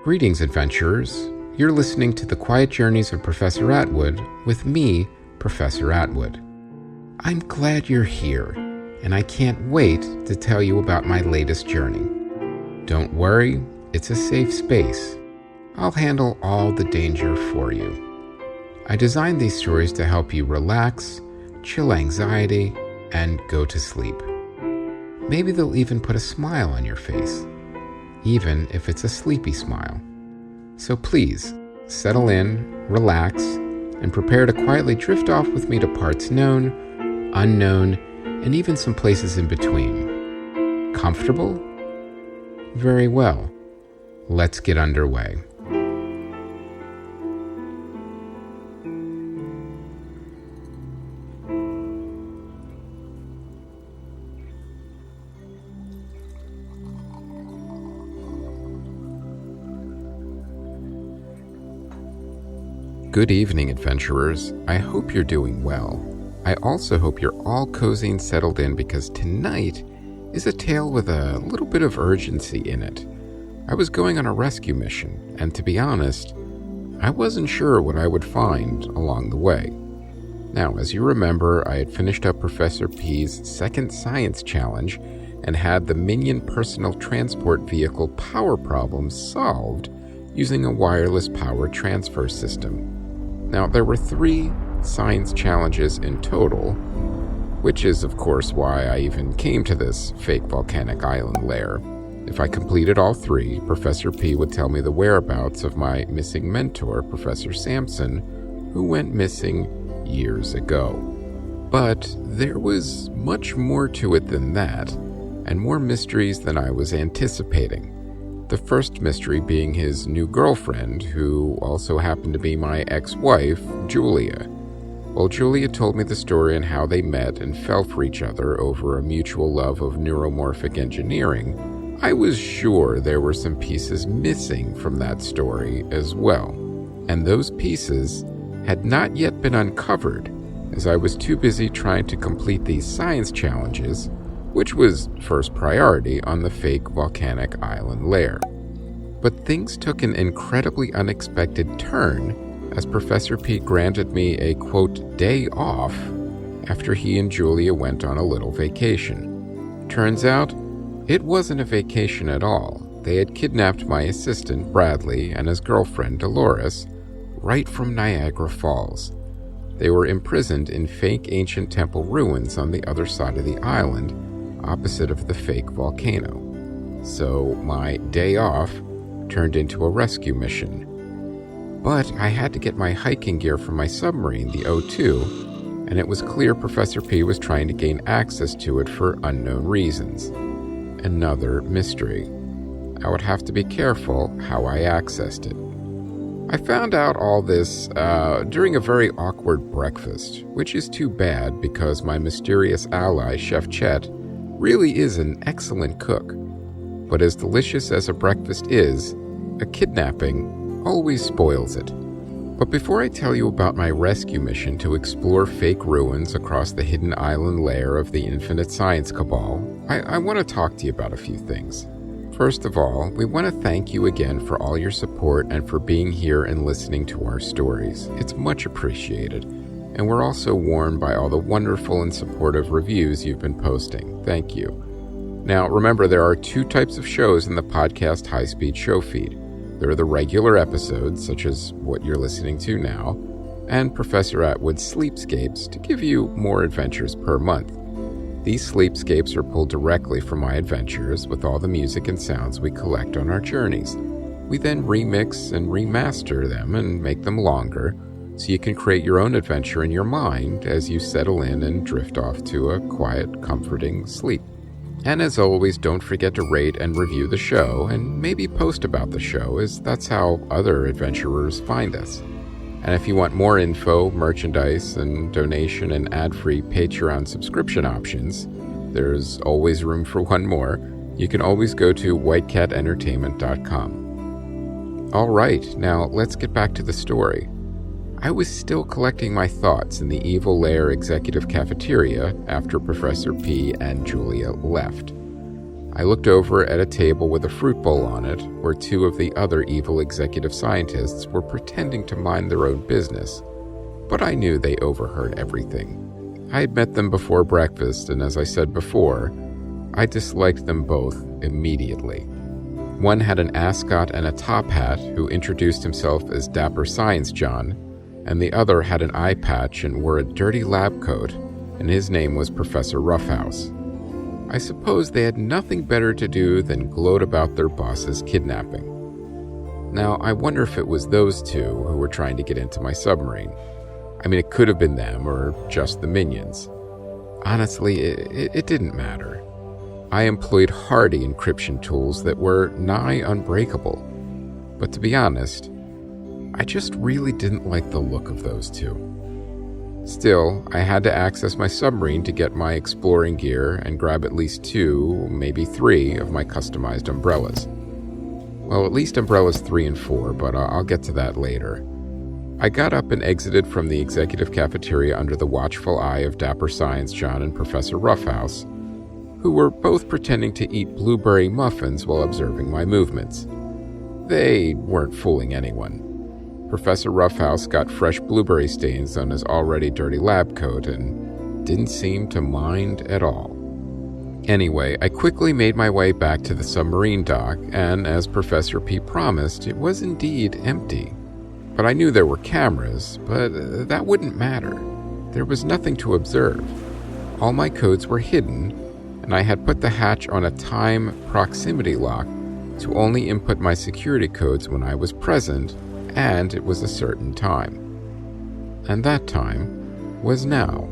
Greetings, adventurers. You're listening to The Quiet Journeys of Professor Atwood with me, Professor Atwood. I'm glad you're here, and I can't wait to tell you about my latest journey. Don't worry, it's a safe space. I'll handle all the danger for you. I designed these stories to help you relax, chill anxiety, and go to sleep. Maybe they'll even put a smile on your face, even if it's a sleepy smile. So please, settle in, relax, and prepare to quietly drift off with me to parts known, unknown, and even some places in between. Comfortable? Very well. Let's get underway. Good evening, adventurers. I hope you're doing well. I also hope you're all cozy and settled in because tonight is a tale with a little bit of urgency in it. I was going on a rescue mission, and to be honest, I wasn't sure what I would find along the way. Now, as you remember, I had finished up Professor P's second science challenge and had the Minion personal transport vehicle power problems solved using a wireless power transfer system. Now, there were 3 science challenges in total, which is, of course, why I even came to this fake volcanic island lair. If I completed all 3, Professor P would tell me the whereabouts of my missing mentor, Professor Sampson, who went missing years ago. But there was much more to it than that, and more mysteries than I was anticipating. The first mystery being his new girlfriend, who also happened to be my ex-wife, Julia. Well, Julia told me the story and how they met and fell for each other over a mutual love of neuromorphic engineering. I was sure there were some pieces missing from that story as well. And those pieces had not yet been uncovered, as I was too busy trying to complete these science challenges, which was first priority on the fake volcanic island lair. But things took an incredibly unexpected turn as Professor P granted me a, quote, day off after he and Julia went on a little vacation. Turns out, it wasn't a vacation at all. They had kidnapped my assistant, Bradley, and his girlfriend, Delores, right from Niagara Falls. They were imprisoned in fake ancient temple ruins on the other side of the island, opposite of the fake volcano. So my day off turned into a rescue mission. But I had to get my hiking gear from my submarine, the O2, and it was clear Professor P was trying to gain access to it for unknown reasons. Another mystery. I would have to be careful how I accessed it. I found out all this during a very awkward breakfast, which is too bad because my mysterious ally, Chef Chet, really is an excellent cook. But as delicious as a breakfast is, a kidnapping always spoils it. But before I tell you about my rescue mission to explore fake ruins across the hidden island lair of the Infinite Science Cabal, I want to talk to you about a few things. First of all, we want to thank you again for all your support and for being here and listening to our stories. It's much appreciated. And we're also warmed by all the wonderful and supportive reviews you've been posting. Thank you. Now, remember, there are 2 types of shows in the podcast high-speed show feed. There are the regular episodes, such as what you're listening to now, and Professor Atwood's Sleepscapes to give you more adventures per month. These sleepscapes are pulled directly from my adventures with all the music and sounds we collect on our journeys. We then remix and remaster them and make them longer, so you can create your own adventure in your mind as you settle in and drift off to a quiet, comforting sleep. And as always, don't forget to rate and review the show, and maybe post about the show, as that's how other adventurers find us. And if you want more info, merchandise, and donation and ad-free Patreon subscription options, there's always room for one more. You can always go to whitecatentertainment.com. All right, now let's get back to the story. I was still collecting my thoughts in the evil lair executive cafeteria after Professor P and Julia left. I looked over at a table with a fruit bowl on it, where two of the other evil executive scientists were pretending to mind their own business, but I knew they overheard everything. I had met them before breakfast, and as I said before, I disliked them both immediately. One had an ascot and a top hat who introduced himself as Dapper Science John, and the other had an eye patch and wore a dirty lab coat, and his name was Professor Roughhouse. I suppose they had nothing better to do than gloat about their boss's kidnapping. Now, I wonder if it was those two who were trying to get into my submarine. I mean, it could have been them or just the minions. Honestly, it didn't matter. I employed hardy encryption tools that were nigh unbreakable. But to be honest, I just really didn't like the look of those two. Still, I had to access my submarine to get my exploring gear and grab at least 2, maybe 3 of my customized umbrellas. Well, at least umbrellas 3 and 4, but I'll get to that later. I got up and exited from the executive cafeteria under the watchful eye of Dapper Science John and Professor Roughhouse, who were both pretending to eat blueberry muffins while observing my movements. They weren't fooling anyone. Professor Roughhouse got fresh blueberry stains on his already dirty lab coat and didn't seem to mind at all. Anyway, I quickly made my way back to the submarine dock, and as Professor P promised, it was indeed empty. But I knew there were cameras, but that wouldn't matter. There was nothing to observe. All my codes were hidden, and I had put the hatch on a time proximity lock to only input my security codes when I was present, and it was a certain time. And that time was now.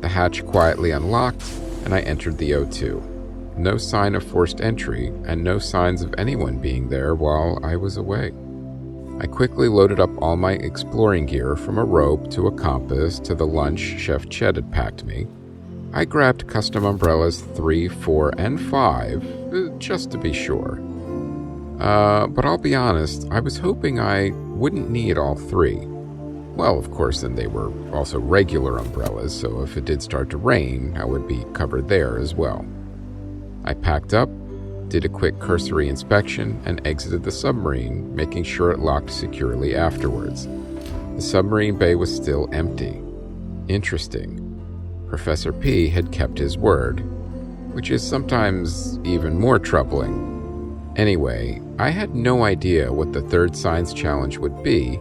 The hatch quietly unlocked, and I entered the O2. No sign of forced entry, and no signs of anyone being there while I was away. I quickly loaded up all my exploring gear, from a rope to a compass to the lunch Chef Chet had packed me. I grabbed custom umbrellas 3, 4, and 5, just to be sure. But I'll be honest, I was hoping I wouldn't need all 3. Well, of course, then they were also regular umbrellas, so if it did start to rain, I would be covered there as well. I packed up, did a quick cursory inspection, and exited the submarine, making sure it locked securely afterwards. The submarine bay was still empty. Interesting. Professor P had kept his word, which is sometimes even more troubling. Anyway, I had no idea what the third science challenge would be,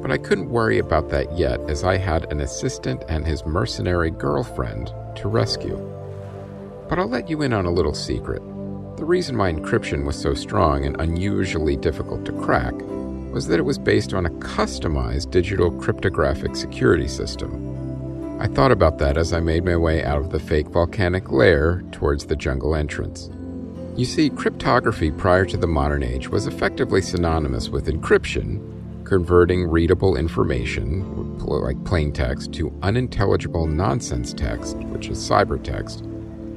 but I couldn't worry about that yet, as I had an assistant and his mercenary girlfriend to rescue. But I'll let you in on a little secret. The reason my encryption was so strong and unusually difficult to crack was that it was based on a customized digital cryptographic security system. I thought about that as I made my way out of the fake volcanic lair towards the jungle entrance. You see, cryptography prior to the modern age was effectively synonymous with encryption, converting readable information, like plain text, to unintelligible nonsense text, which is cybertext,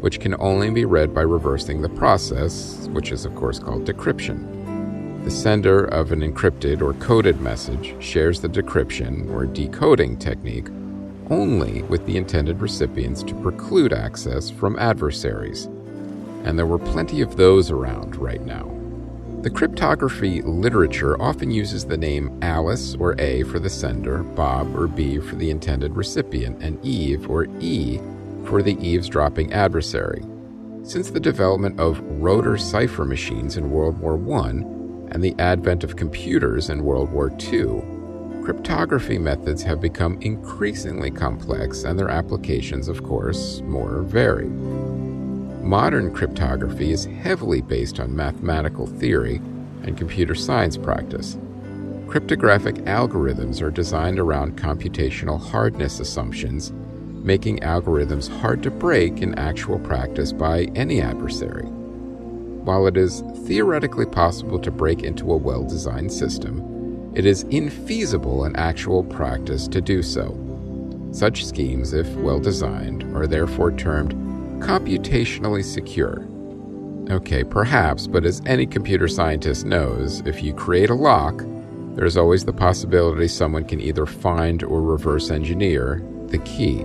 which can only be read by reversing the process, which is of course called decryption. The sender of an encrypted or coded message shares the decryption or decoding technique only with the intended recipients to preclude access from adversaries. And there were plenty of those around right now. The cryptography literature often uses the name Alice or A for the sender, Bob or B for the intended recipient, and Eve or E for the eavesdropping adversary. Since the development of rotor cipher machines in World War I and the advent of computers in World War II, cryptography methods have become increasingly complex and their applications, of course, more varied. Modern cryptography is heavily based on mathematical theory and computer science practice. Cryptographic algorithms are designed around computational hardness assumptions, making algorithms hard to break in actual practice by any adversary. While it is theoretically possible to break into a well-designed system, it is infeasible in actual practice to do so. Such schemes, if well-designed, are therefore termed computationally secure. Okay, perhaps, but as any computer scientist knows, if you create a lock, there's always the possibility someone can either find or reverse engineer the key.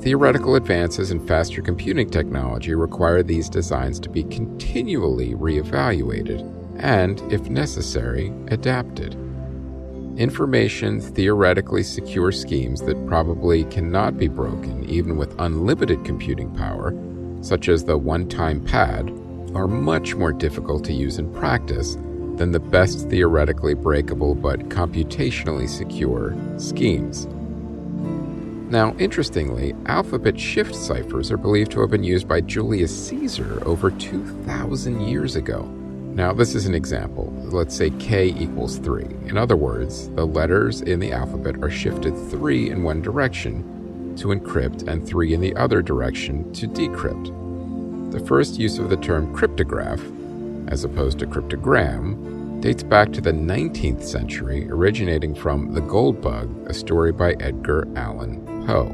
Theoretical advances in faster computing technology require these designs to be continually reevaluated and, if necessary, adapted. Information theoretically secure schemes that probably cannot be broken even with unlimited computing power, such as the one-time pad, are much more difficult to use in practice than the best theoretically breakable but computationally secure schemes. Now, interestingly, alphabet shift ciphers are believed to have been used by Julius Caesar over 2,000 years ago. Now, this is an example. Let's say K equals 3. In other words, the letters in the alphabet are shifted 3 in one direction to encrypt and 3 in the other direction to decrypt. The first use of the term cryptograph, as opposed to cryptogram, dates back to the 19th century, originating from The Gold Bug, a story by Edgar Allan Poe.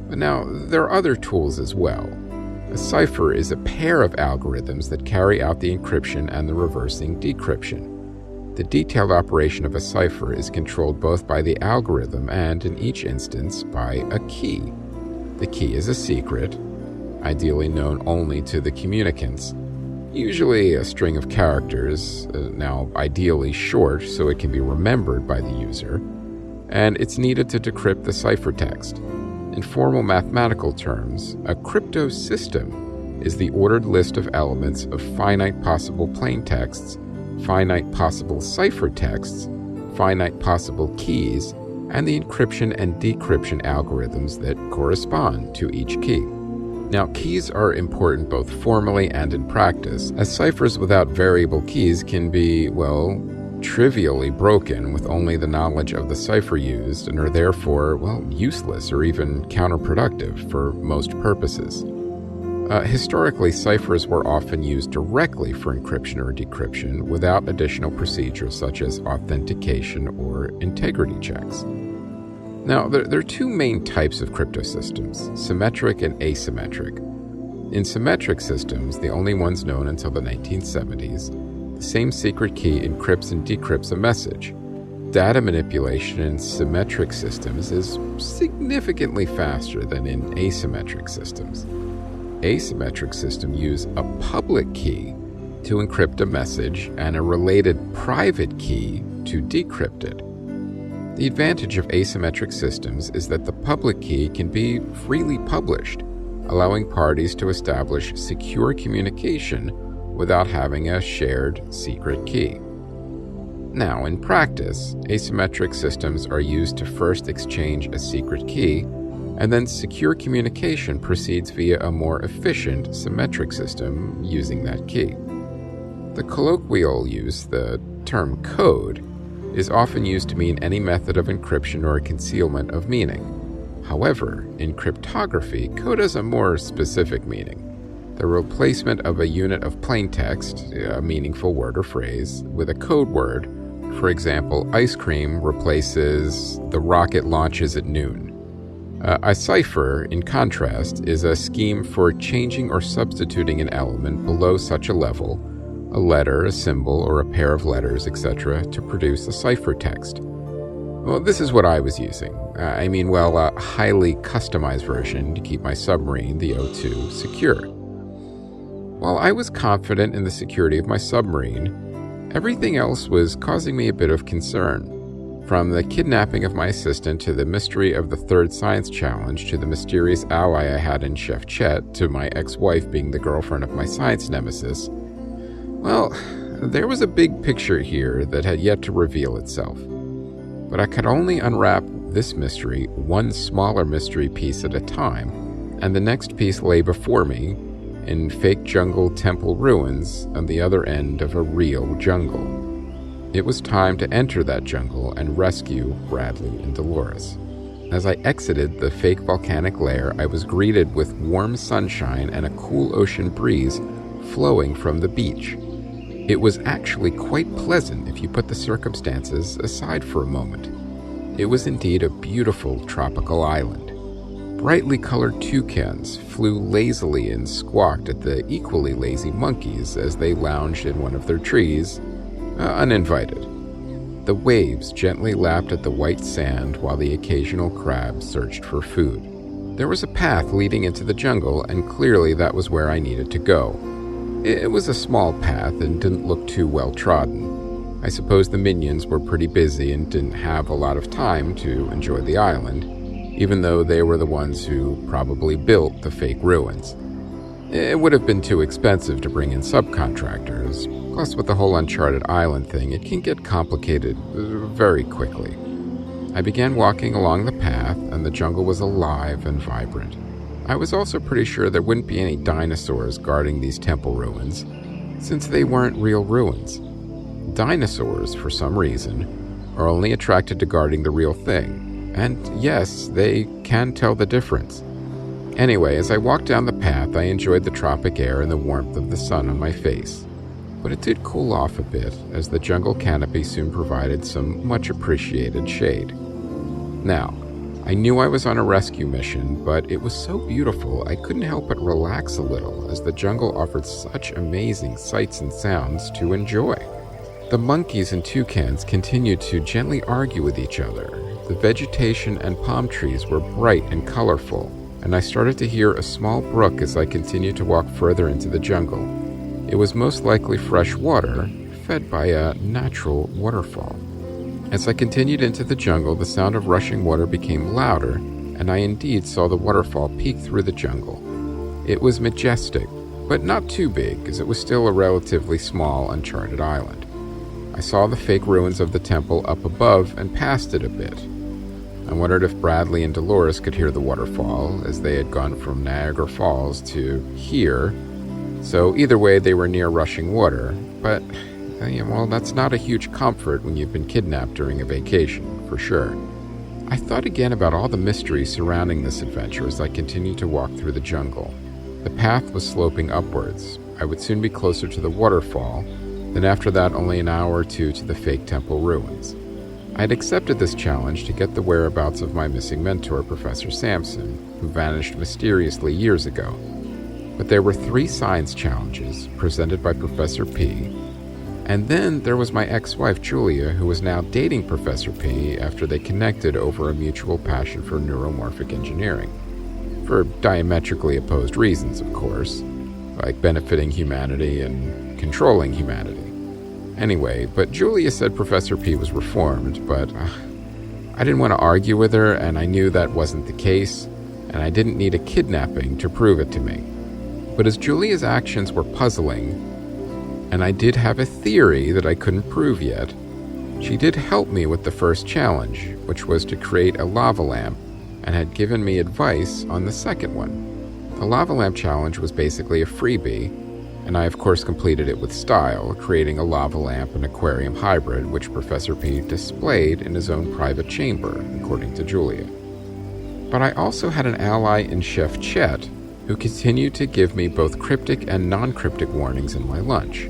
But now, there are other tools as well. A cipher is a pair of algorithms that carry out the encryption and the reversing decryption. The detailed operation of a cipher is controlled both by the algorithm and, in each instance, by a key. The key is a secret, ideally known only to the communicants, usually a string of characters, now ideally short so it can be remembered by the user, and it's needed to decrypt the ciphertext. In formal mathematical terms, a cryptosystem is the ordered list of elements of finite possible plaintexts, finite possible ciphertexts, finite possible keys, and the encryption and decryption algorithms that correspond to each key. Now, keys are important both formally and in practice, as ciphers without variable keys can be, trivially broken with only the knowledge of the cipher used and are therefore, useless or even counterproductive for most purposes. Historically, ciphers were often used directly for encryption or decryption without additional procedures such as authentication or integrity checks. Now, there are two main types of cryptosystems, symmetric and asymmetric. In symmetric systems, the only ones known until the 1970s, the same secret key encrypts and decrypts a message. Data manipulation in symmetric systems is significantly faster than in asymmetric systems. Asymmetric systems use a public key to encrypt a message and a related private key to decrypt it. The advantage of asymmetric systems is that the public key can be freely published, allowing parties to establish secure communication without having a shared secret key. Now, in practice, asymmetric systems are used to first exchange a secret key, and then secure communication proceeds via a more efficient symmetric system using that key. The colloquial use, the term code, is often used to mean any method of encryption or concealment of meaning. However, in cryptography, code has a more specific meaning. The replacement of a unit of plaintext, a meaningful word or phrase, with a code word. For example, ice cream replaces the rocket launches at noon. A cipher, in contrast, is a scheme for changing or substituting an element below such a level, a letter, a symbol, or a pair of letters, etc., to produce a ciphertext. Well, this is what I was using. A highly customized version to keep my submarine, the O2, secure. While I was confident in the security of my submarine, everything else was causing me a bit of concern. From the kidnapping of my assistant to the mystery of the third science challenge to the mysterious ally I had in Chef Chet to my ex-wife being the girlfriend of my science nemesis, there was a big picture here that had yet to reveal itself. But I could only unwrap this mystery one smaller mystery piece at a time, and the next piece lay before me in fake jungle temple ruins on the other end of a real jungle. It was time to enter that jungle and rescue Bradley and Delores. As I exited the fake volcanic lair, I was greeted with warm sunshine and a cool ocean breeze flowing from the beach. It was actually quite pleasant if you put the circumstances aside for a moment. It was indeed a beautiful tropical island. Brightly colored toucans flew lazily and squawked at the equally lazy monkeys as they lounged in one of their trees, uninvited. The waves gently lapped at the white sand while the occasional crab searched for food. There was a path leading into the jungle, and clearly that was where I needed to go. It was a small path and didn't look too well trodden. I suppose the minions were pretty busy and didn't have a lot of time to enjoy the island, even though they were the ones who probably built the fake ruins. It would have been too expensive to bring in subcontractors. Plus, with the whole uncharted island thing, it can get complicated very quickly. I began walking along the path, and the jungle was alive and vibrant. I was also pretty sure there wouldn't be any dinosaurs guarding these temple ruins, since they weren't real ruins. Dinosaurs, for some reason, are only attracted to guarding the real thing, and yes, they can tell the difference. Anyway, as I walked down the path, I enjoyed the tropic air and the warmth of the sun on my face. But it did cool off a bit, as the jungle canopy soon provided some much-appreciated shade. Now, I knew I was on a rescue mission, but it was so beautiful I couldn't help but relax a little, as the jungle offered such amazing sights and sounds to enjoy. The monkeys and toucans continued to gently argue with each other. The vegetation and palm trees were bright and colorful, and I started to hear a small brook as I continued to walk further into the jungle. It was most likely fresh water, fed by a natural waterfall. As I continued into the jungle, the sound of rushing water became louder, and I indeed saw the waterfall peek through the jungle. It was majestic, but not too big, as it was still a relatively small, uncharted island. I saw the fake ruins of the temple up above and passed it a bit. I wondered if Bradley and Delores could hear the waterfall, as they had gone from Niagara Falls to here. So either way, they were near rushing water, but, well, that's not a huge comfort when you've been kidnapped during a vacation, for sure. I thought again about all the mysteries surrounding this adventure as I continued to walk through the jungle. The path was sloping upwards. I would soon be closer to the waterfall, then after that only an hour or two to the fake temple ruins. I had accepted this challenge to get the whereabouts of my missing mentor, Professor Sampson, who vanished mysteriously years ago. But there were 3 science challenges presented by Professor P, and then there was my ex-wife Julia, who was now dating Professor P after they connected over a mutual passion for neuromorphic engineering. For diametrically opposed reasons, of course, like benefiting humanity and controlling humanity. Anyway, but Julia said Professor P was reformed, but I didn't want to argue with her, and I knew that wasn't the case, and I didn't need a kidnapping to prove it to me. But as Julia's actions were puzzling, and I did have a theory that I couldn't prove yet, she did help me with the first challenge, which was to create a lava lamp, and had given me advice on the second one. The lava lamp challenge was basically a freebie, and I of course completed it with style, creating a lava lamp and aquarium hybrid, which Professor P displayed in his own private chamber, according to Julia. But I also had an ally in Chef Chet, who continued to give me both cryptic and non-cryptic warnings in my lunch.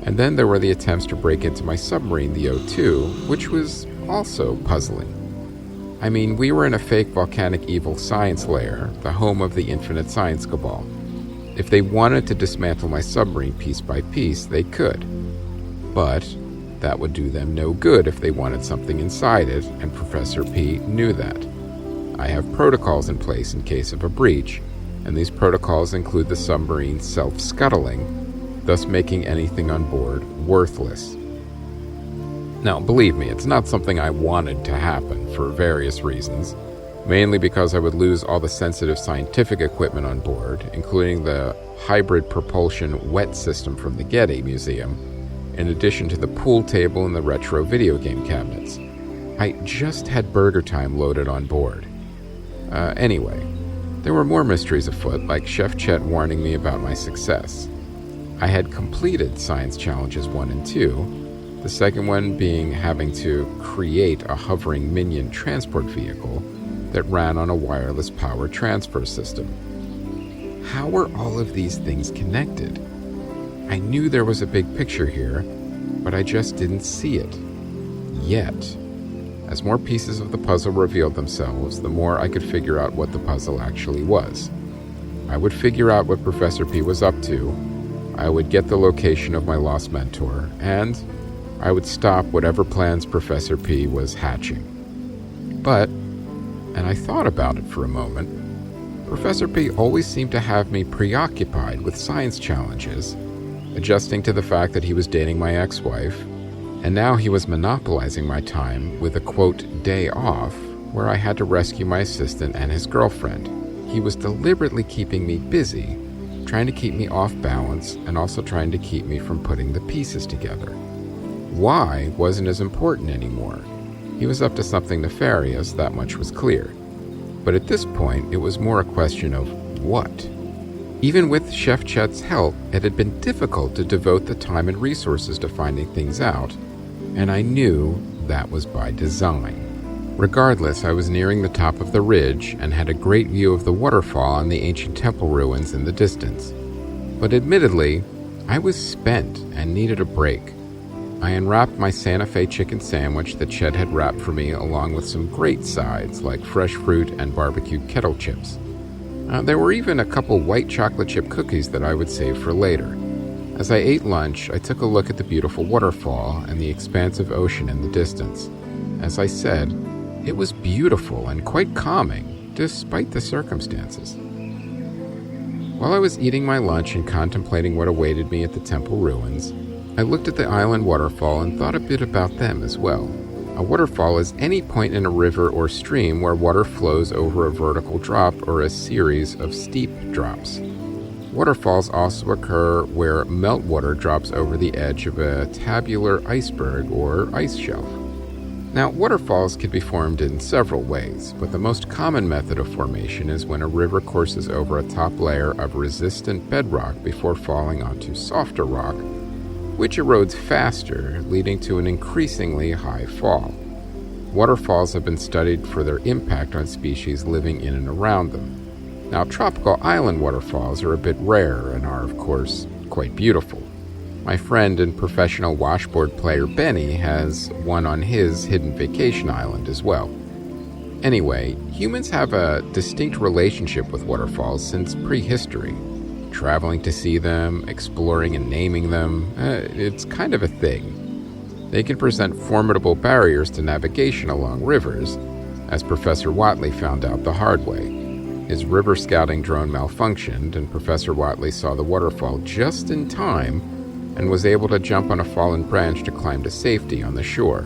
And then there were the attempts to break into my submarine, the O2, which was also puzzling. I mean, we were in a fake volcanic evil science lair, the home of the infinite science cabal. If they wanted to dismantle my submarine piece by piece, they could. But that would do them no good if they wanted something inside it, and Professor P knew that. I have protocols in place in case of a breach, and these protocols include the submarine self-scuttling, thus making anything on board worthless. Now, believe me, it's not something I wanted to happen for various reasons, mainly because I would lose all the sensitive scientific equipment on board, including the hybrid propulsion wet system from the Getty Museum, in addition to the pool table and the retro video game cabinets. I just had Burger Time loaded on board. Anyway, there were more mysteries afoot, like Chef Chet warning me about my success. I had completed Science Challenges 1 and 2, the second one being having to create a hovering minion transport vehicle that ran on a wireless power transfer system. How were all of these things connected? I knew there was a big picture here, but I just didn't see it. Yet. As more pieces of the puzzle revealed themselves, the more I could figure out what the puzzle actually was. I would figure out what Professor P was up to, I would get the location of my lost mentor, and I would stop whatever plans Professor P was hatching. But, and I thought about it for a moment, Professor P always seemed to have me preoccupied with science challenges, adjusting to the fact that he was dating my ex-wife, and now he was monopolizing my time with a, quote, day off, where I had to rescue my assistant and his girlfriend. He was deliberately keeping me busy, trying to keep me off balance, and also trying to keep me from putting the pieces together. Why wasn't as important anymore. He was up to something nefarious, that much was clear. But at this point, it was more a question of what. Even with Chef Chet's help, it had been difficult to devote the time and resources to finding things out, and I knew that was by design. Regardless, I was nearing the top of the ridge and had a great view of the waterfall and the ancient temple ruins in the distance. But admittedly, I was spent and needed a break. I unwrapped my Santa Fe chicken sandwich that Chet had wrapped for me, along with some great sides like fresh fruit and barbecued kettle chips. There were even a couple white chocolate chip cookies that I would save for later. As I ate lunch, I took a look at the beautiful waterfall and the expansive ocean in the distance. As I said, it was beautiful and quite calming, despite the circumstances. While I was eating my lunch and contemplating what awaited me at the temple ruins, I looked at the island waterfall and thought a bit about them as well. A waterfall is any point in a river or stream where water flows over a vertical drop or a series of steep drops. Waterfalls also occur where meltwater drops over the edge of a tabular iceberg or ice shelf. Now, waterfalls can be formed in several ways, but the most common method of formation is when a river courses over a top layer of resistant bedrock before falling onto softer rock, which erodes faster, leading to an increasingly high fall. Waterfalls have been studied for their impact on species living in and around them. Now, tropical island waterfalls are a bit rare and are, of course, quite beautiful. My friend and professional washboard player Benny has one on his hidden vacation island as well. Anyway, humans have a distinct relationship with waterfalls since prehistory. Traveling to see them, exploring and naming them, it's kind of a thing. They can present formidable barriers to navigation along rivers, as Professor Watley found out the hard way. His river scouting drone malfunctioned, and Professor Watley saw the waterfall just in time and was able to jump on a fallen branch to climb to safety on the shore.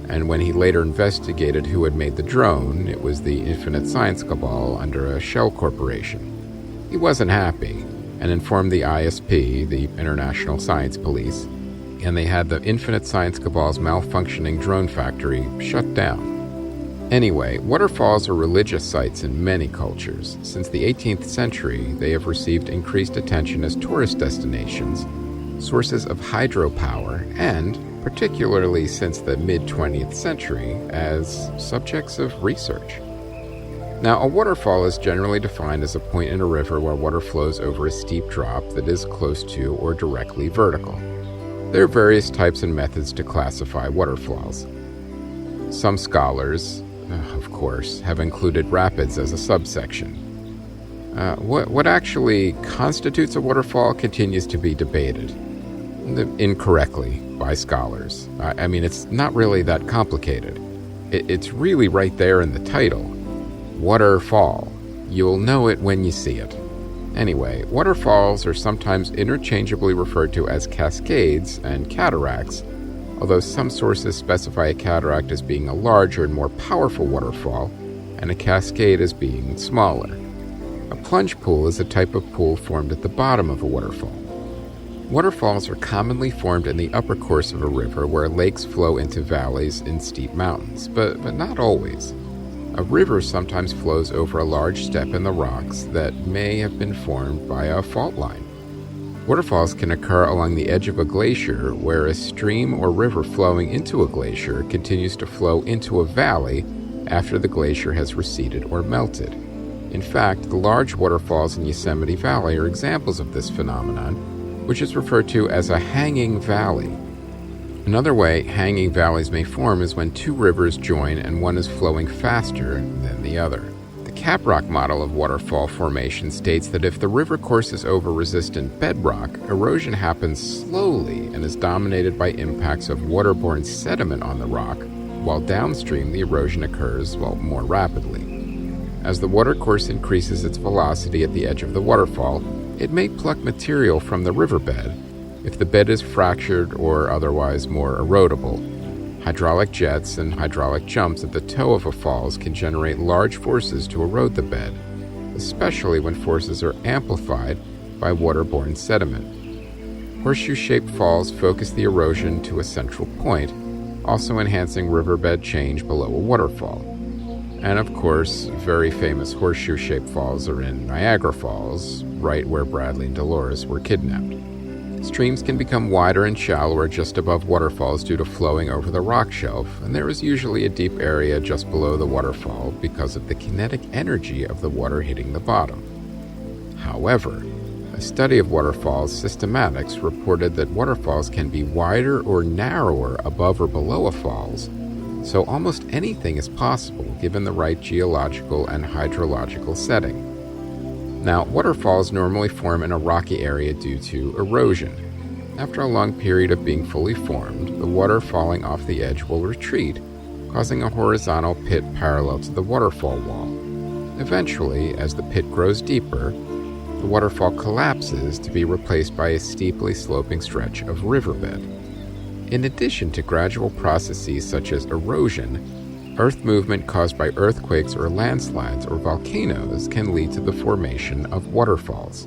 And when he later investigated who had made the drone, it was the Infinite Science Cabal under a shell corporation. He wasn't happy, and informed the ISP, the International Science Police, and they had the Infinite Science Cabal's malfunctioning drone factory shut down. Anyway, waterfalls are religious sites in many cultures. Since the 18th century, they have received increased attention as tourist destinations, sources of hydropower, and, particularly since the mid-20th century, as subjects of research. Now, a waterfall is generally defined as a point in a river where water flows over a steep drop that is close to or directly vertical. There are various types and methods to classify waterfalls. Some scholars, of course, have included rapids as a subsection. What actually constitutes a waterfall continues to be debated, incorrectly, by scholars. I mean, it's not really that complicated. It's really right there in the title. Waterfall. You'll know it when you see it. Anyway, waterfalls are sometimes interchangeably referred to as cascades and cataracts, although some sources specify a cataract as being a larger and more powerful waterfall, and a cascade as being smaller. A plunge pool is a type of pool formed at the bottom of a waterfall. Waterfalls are commonly formed in the upper course of a river where lakes flow into valleys in steep mountains, but not always. A river sometimes flows over a large step in the rocks that may have been formed by a fault line. Waterfalls can occur along the edge of a glacier where a stream or river flowing into a glacier continues to flow into a valley after the glacier has receded or melted. In fact, the large waterfalls in Yosemite Valley are examples of this phenomenon, which is referred to as a hanging valley. Another way hanging valleys may form is when two rivers join and one is flowing faster than the other. The Caprock model of waterfall formation states that if the river courses over resistant bedrock, erosion happens slowly and is dominated by impacts of waterborne sediment on the rock, while downstream the erosion occurs, more rapidly. As the watercourse increases its velocity at the edge of the waterfall, it may pluck material from the riverbed if the bed is fractured or otherwise more erodible. Hydraulic jets and hydraulic jumps at the toe of a falls can generate large forces to erode the bed, especially when forces are amplified by waterborne sediment. Horseshoe-shaped falls focus the erosion to a central point, also enhancing riverbed change below a waterfall. And of course, very famous horseshoe-shaped falls are in Niagara Falls, right where Bradley and Delores were kidnapped. Streams can become wider and shallower just above waterfalls due to flowing over the rock shelf, and there is usually a deep area just below the waterfall because of the kinetic energy of the water hitting the bottom. However, a study of waterfalls systematics reported that waterfalls can be wider or narrower above or below a falls, so almost anything is possible given the right geological and hydrological setting. Now, waterfalls normally form in a rocky area due to erosion. After a long period of being fully formed, the water falling off the edge will retreat, causing a horizontal pit parallel to the waterfall wall. Eventually, as the pit grows deeper, the waterfall collapses to be replaced by a steeply sloping stretch of riverbed. In addition to gradual processes such as erosion, earth movement caused by earthquakes or landslides or volcanoes can lead to the formation of waterfalls.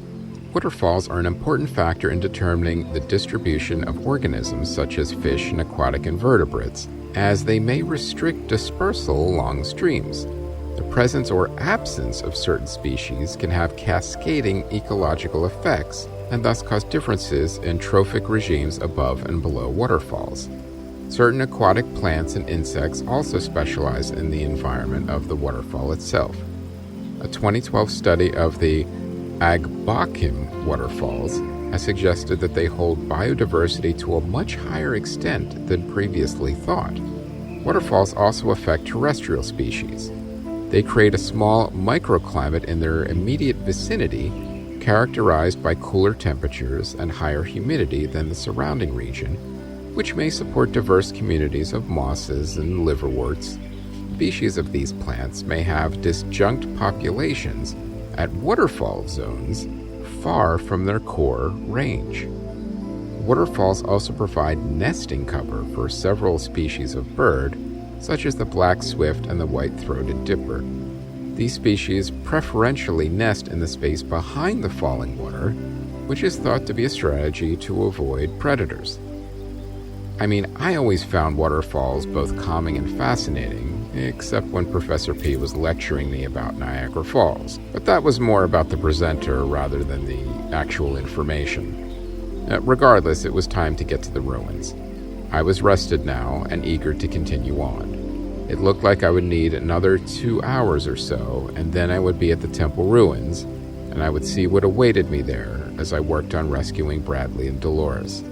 Waterfalls are an important factor in determining the distribution of organisms such as fish and aquatic invertebrates, as they may restrict dispersal along streams. The presence or absence of certain species can have cascading ecological effects and thus cause differences in trophic regimes above and below waterfalls. Certain aquatic plants and insects also specialize in the environment of the waterfall itself. A 2012 study of the Agbokim waterfalls has suggested that they hold biodiversity to a much higher extent than previously thought. Waterfalls also affect terrestrial species. They create a small microclimate in their immediate vicinity, characterized by cooler temperatures and higher humidity than the surrounding region, which may support diverse communities of mosses and liverworts. Species of these plants may have disjunct populations at waterfall zones far from their core range. Waterfalls also provide nesting cover for several species of bird, such as the black swift and the white-throated dipper. These species preferentially nest in the space behind the falling water, which is thought to be a strategy to avoid predators. I mean, I always found waterfalls both calming and fascinating, except when Professor P was lecturing me about Niagara Falls. But that was more about the presenter rather than the actual information. Regardless, it was time to get to the ruins. I was rested now and eager to continue on. It looked like I would need another 2 hours or so, and then I would be at the temple ruins, and I would see what awaited me there as I worked on rescuing Bradley and Delores.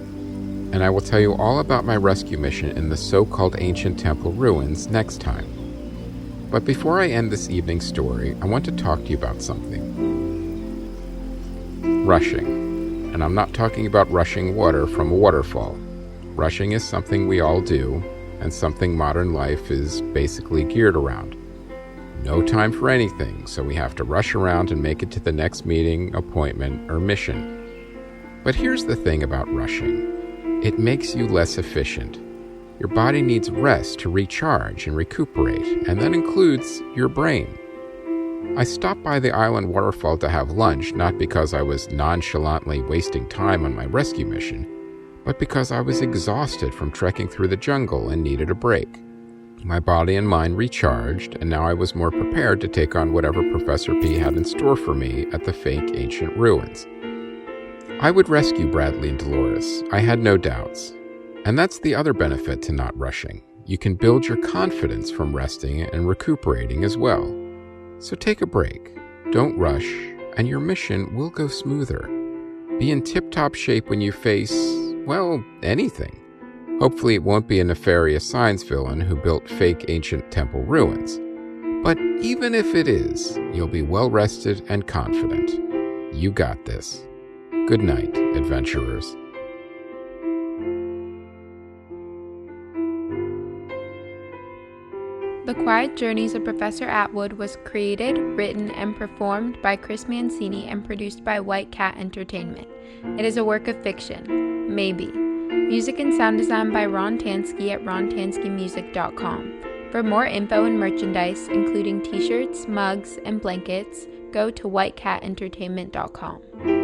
And I will tell you all about my rescue mission in the so-called ancient temple ruins next time. But before I end this evening's story, I want to talk to you about something. Rushing. And I'm not talking about rushing water from a waterfall. Rushing is something we all do, and something modern life is basically geared around. No time for anything, so we have to rush around and make it to the next meeting, appointment, or mission. But here's the thing about rushing. It makes you less efficient. Your body needs rest to recharge and recuperate, and that includes your brain. I stopped by the island waterfall to have lunch, not because I was nonchalantly wasting time on my rescue mission, but because I was exhausted from trekking through the jungle and needed a break. My body and mind recharged, and now I was more prepared to take on whatever Professor P had in store for me at the fake ancient ruins. I would rescue Bradley and Delores, I had no doubts. And that's the other benefit to not rushing. You can build your confidence from resting and recuperating as well. So take a break, don't rush, and your mission will go smoother. Be in tip-top shape when you face, well, anything. Hopefully it won't be a nefarious science villain who built fake ancient temple ruins. But even if it is, you'll be well-rested and confident. You got this. Good night, adventurers. The Quiet Journeys of Professor Atwood was created, written, and performed by Chris Mancini and produced by White Cat Entertainment. It is a work of fiction. Maybe. Music and sound design by Ron Tansky at rontanskymusic.com. For more info and merchandise, including t-shirts, mugs, and blankets, go to whitecatentertainment.com.